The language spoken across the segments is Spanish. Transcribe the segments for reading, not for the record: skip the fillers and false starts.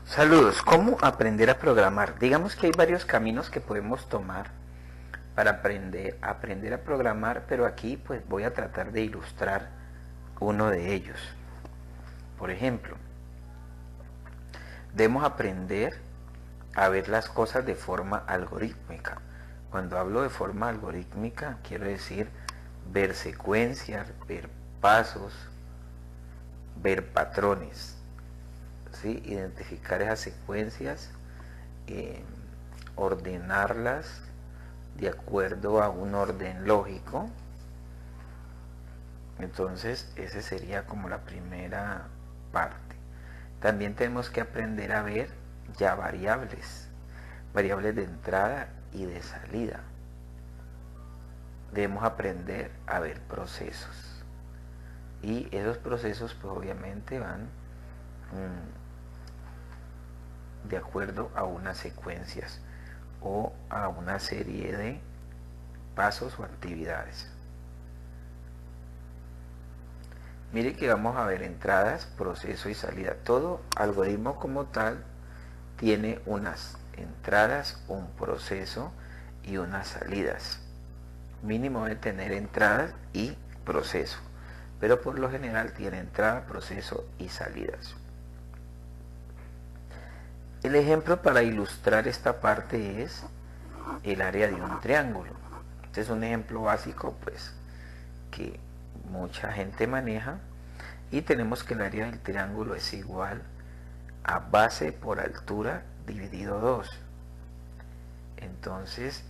Saludos, ¿cómo aprender a programar? Digamos que hay varios caminos que podemos tomar para aprender a programar, pero aquí pues voy a tratar de ilustrar uno de ellos. Por ejemplo, debemos aprender a ver las cosas de forma algorítmica. Cuando hablo de forma algorítmica, quiero decir ver secuencias, ver pasos, ver patrones, ¿sí? Identificar esas secuencias, eh, ordenarlas de acuerdo a un orden lógico. Entonces, esa sería como la primera parte. También tenemos que aprender a ver ya variables de entrada y de salida. Debemos aprender a ver procesos. Y esos procesos pues obviamente van de acuerdo a unas secuencias o a una serie de pasos o actividades. Mire que vamos a ver entradas, proceso y salida. Todo algoritmo como tal tiene unas entradas, un proceso y unas salidas. Mínimo de tener entradas y proceso, pero por lo general tiene entrada, proceso y salidas. El ejemplo para ilustrar esta parte es el área de un triángulo. Este es un ejemplo básico pues que mucha gente maneja, y tenemos que el área del triángulo es igual a base por altura dividido 2. Entonces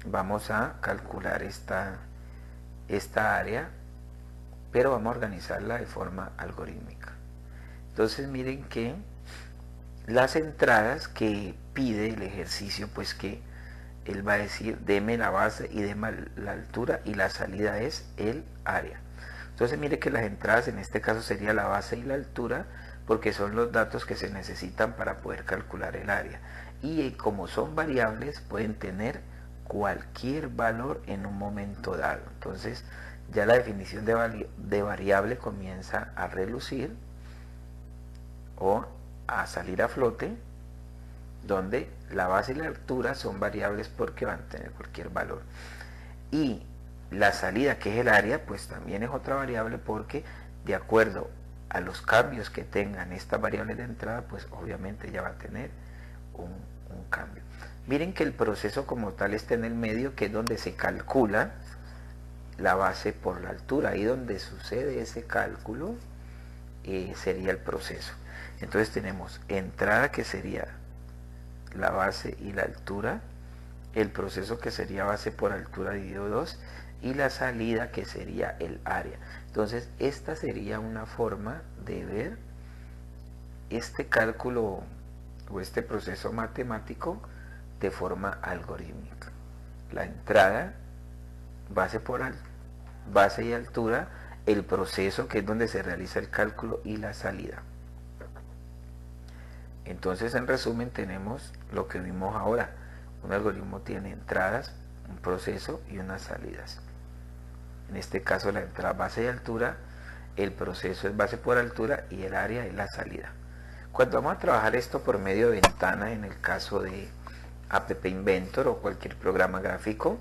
vamos a calcular esta área, pero vamos a organizarla de forma algorítmica. Entonces miren que las entradas que pide el ejercicio, pues que él va a decir deme la base y deme la altura, y la salida es el área. Entonces mire que las entradas en este caso sería la base y la altura, porque son los datos que se necesitan para poder calcular el área. Y como son variables, pueden tener cualquier valor en un momento dado. Entonces ya la definición de variable comienza a relucir o a salir a flote, donde la base y la altura son variables porque van a tener cualquier valor. Y la salida, que es el área, pues también es otra variable, porque de acuerdo a los cambios que tengan estas variables de entrada, pues obviamente ya va a tener un cambio. Miren que el proceso como tal está en el medio, que es donde se calcula la base por la altura. Ahí donde sucede ese cálculo sería el proceso. Entonces tenemos entrada, que sería la base y la altura, el proceso, que sería base por altura dividido 2, y la salida, que sería el área. Entonces esta sería una forma de ver este cálculo o este proceso matemático de forma algorítmica. La entrada, base y altura, el proceso, que es donde se realiza el cálculo, y la salida. Entonces, en resumen, tenemos lo que vimos ahora. Un algoritmo tiene entradas, un proceso y unas salidas. En este caso, la entrada, base y altura, el proceso es base por altura y el área es la salida. Cuando vamos a trabajar esto por medio de ventanas, en el caso de App Inventor o cualquier programa gráfico,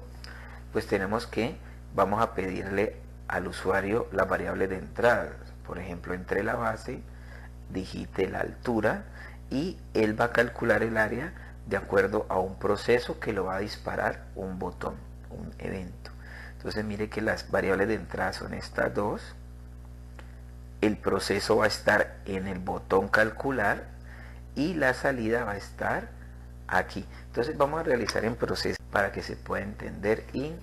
pues tenemos que, vamos a pedirle al usuario las variables de entrada. Por ejemplo, entre la base, digite la altura, y él va a calcular el área de acuerdo a un proceso que lo va a disparar un botón, un evento. Entonces mire que las variables de entrada son estas dos. El proceso va a estar en el botón calcular y la salida va a estar aquí. Entonces vamos a realizar en proceso para que se pueda entender y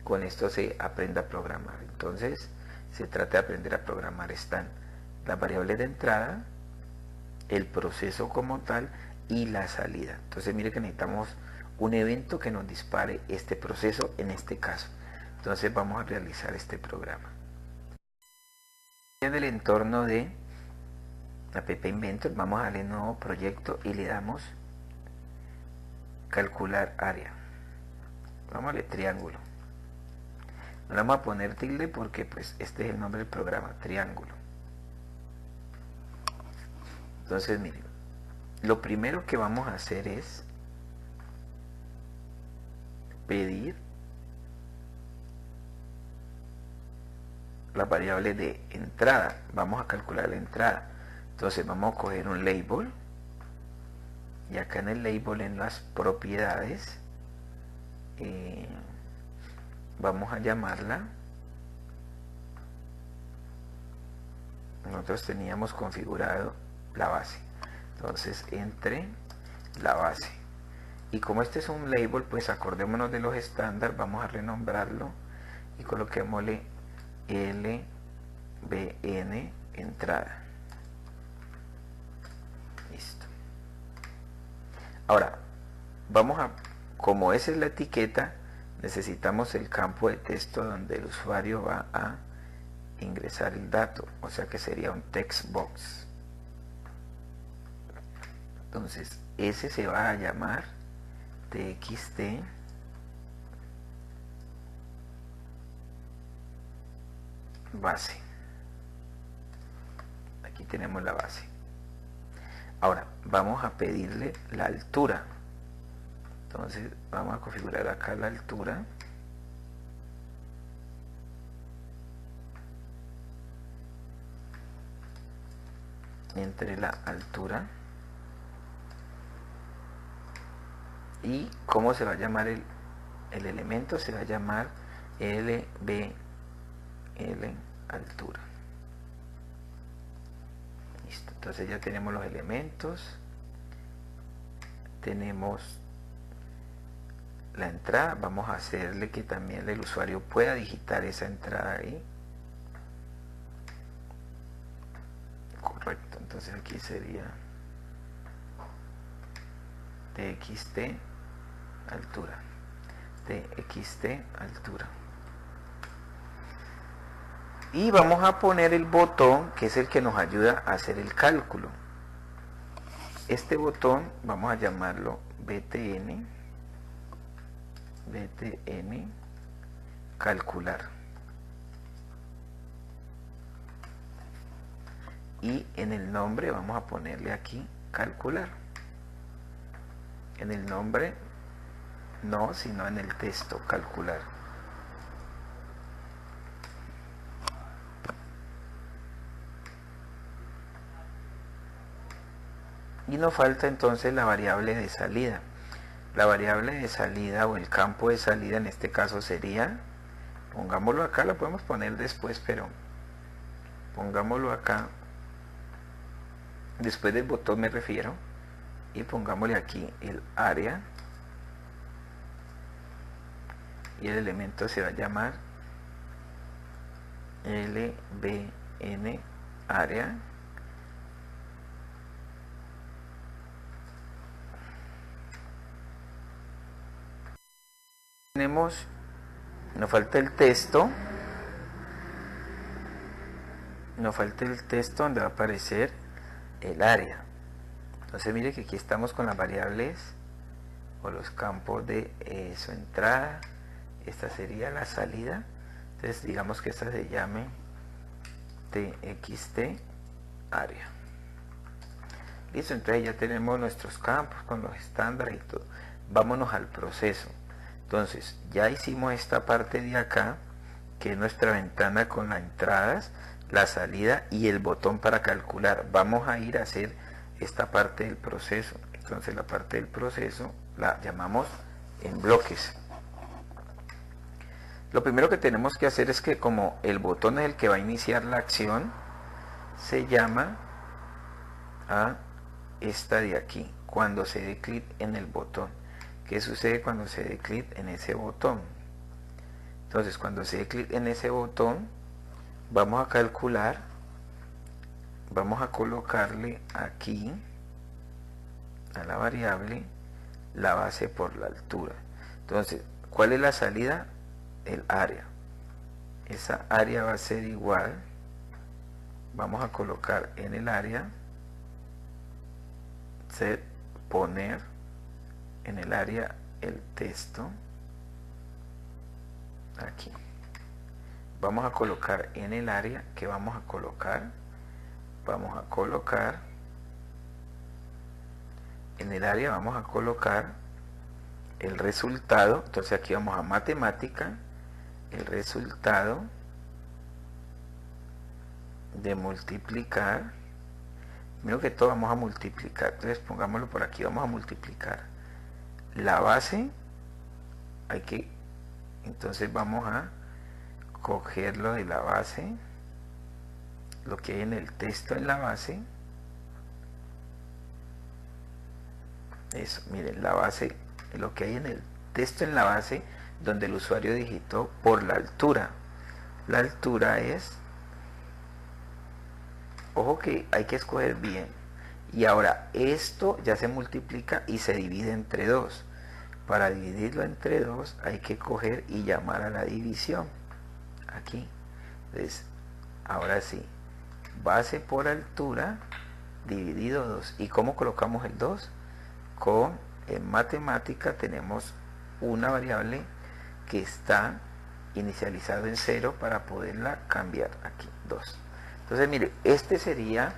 con esto se aprenda a programar. Entonces se trata de aprender a programar. Están las variables de entrada, el proceso como tal y la salida. Entonces mire que necesitamos un evento que nos dispare este proceso en este caso. Entonces vamos a realizar este programa. En el entorno de App Inventor vamos a darle nuevo proyecto y le damos calcular área. Vamos a darle triángulo. No le vamos a poner tilde porque pues este es el nombre del programa, triángulo. Entonces miren, lo primero que vamos a hacer es pedir la variable de entrada. Vamos a calcular la entrada. Entonces vamos a coger un label y acá en el label, en las propiedades, vamos a llamarla, nosotros teníamos configurado la base, entonces entre la base, y como este es un label, pues acordémonos de los estándares, vamos a renombrarlo y coloquémosle LBN entrada. Listo. Ahora vamos a, como esa es la etiqueta, necesitamos el campo de texto donde el usuario va a ingresar el dato, o sea que sería un text box. Entonces ese se va a llamar txt base. Aquí tenemos la base. Ahora vamos a pedirle la altura. Entonces vamos a configurar acá la altura. Entre la altura. Y cómo se va a llamar el elemento, se va a llamar LBL altura. Listo. Entonces ya tenemos los elementos. Tenemos la entrada. Vamos a hacerle que también el usuario pueda digitar esa entrada ahí. Correcto. Entonces aquí sería txt altura. txt altura. Y vamos a poner el botón que es el que nos ayuda a hacer el cálculo. Este botón vamos a llamarlo btn calcular. Y en el nombre vamos a ponerle aquí calcular. En el nombre no, sino en el texto calcular. Y nos falta entonces la variable de salida. La variable de salida o el campo de salida en este caso sería, pongámoslo acá, lo podemos poner después, pero pongámoslo acá, después del botón me refiero, y pongámosle aquí el área, y el elemento se va a llamar LBN área. Tenemos, nos falta el texto, donde va a aparecer el área. Entonces mire que aquí estamos con las variables o los campos de su entrada. Esta sería la salida. Entonces digamos que esta se llame txt área. Listo, entonces ya tenemos nuestros campos con los estándares y todo. Vámonos al proceso. Entonces ya hicimos esta parte de acá, que es nuestra ventana con las entradas, la salida y el botón para calcular. Vamos a ir a hacer esta parte del proceso. Entonces la parte del proceso la llamamos en bloques. Lo primero que tenemos que hacer es que, como el botón es el que va a iniciar la acción, se llama a esta de aquí, cuando se dé clic en el botón. ¿Qué sucede cuando se dé clic en ese botón? Entonces cuando se dé clic en ese botón, vamos a calcular, vamos a colocarle aquí a la variable la base por la altura. Entonces, ¿cuál es la salida? El área. Esa área va a ser igual, vamos a colocar en el área set poner en el área el texto aquí. Vamos a colocar en el área que vamos a colocar en el área vamos a colocar el resultado. Entonces aquí vamos a matemática, el resultado de multiplicar. Primero que todo vamos a multiplicar, entonces pongámoslo por aquí, vamos a multiplicar la base. Entonces vamos a cogerlo de la base, lo que hay en el texto en la base. Eso, miren, la base, lo que hay en el texto en la base, donde el usuario digitó por la altura. La altura es, ojo que hay que escoger bien. Y ahora esto ya se multiplica y se divide entre 2. Para dividirlo entre 2 hay que coger y llamar a la división. Aquí. Entonces, ahora sí, base por altura dividido 2. ¿Y cómo colocamos el 2? En matemática tenemos una variable que está inicializada en 0 para poderla cambiar aquí, 2. Entonces mire, este sería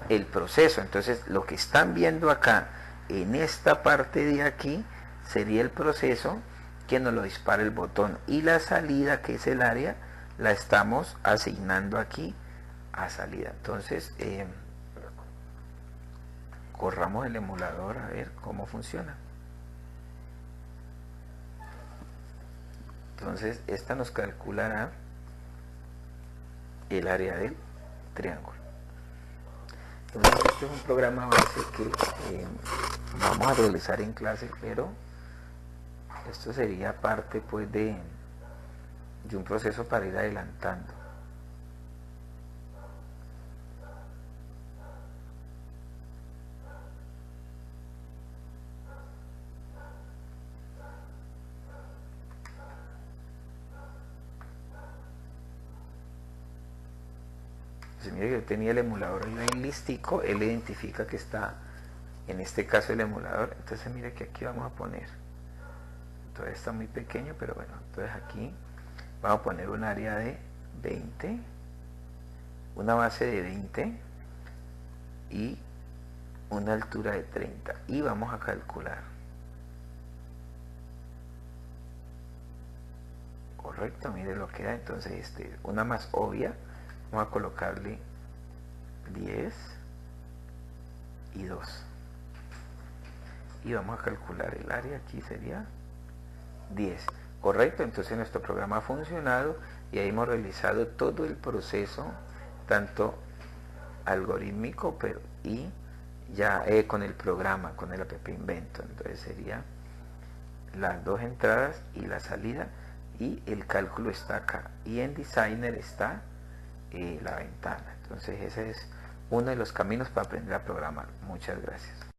el proceso. Entonces lo que están viendo acá en esta parte de aquí sería el proceso que nos lo dispara el botón, y la salida, que es el área, la estamos asignando aquí a salida. Entonces corramos el emulador a ver cómo funciona. Entonces esta nos calculará el área del triángulo. Entonces este es un programa base que vamos a realizar en clase, pero esto sería parte pues de un proceso para ir adelantando. Mire que yo tenía el emulador ahí listico, él identifica que está, en este caso, el emulador. Entonces mire que aquí vamos a poner, entonces está muy pequeño, pero bueno, entonces aquí vamos a poner un área de 20, una base de 20 y una altura de 30, y vamos a calcular. Correcto, mire lo que da. Entonces una más obvia, vamos a colocarle 10 y 2, y vamos a calcular el área. Aquí sería 10. Correcto, entonces nuestro programa ha funcionado y ahí hemos realizado todo el proceso, tanto algorítmico y ya con el programa, con el app Inventor. Entonces sería las dos entradas y la salida, y el cálculo está acá, y en Designer está la ventana. Entonces ese es uno de los caminos para aprender a programar. Muchas gracias.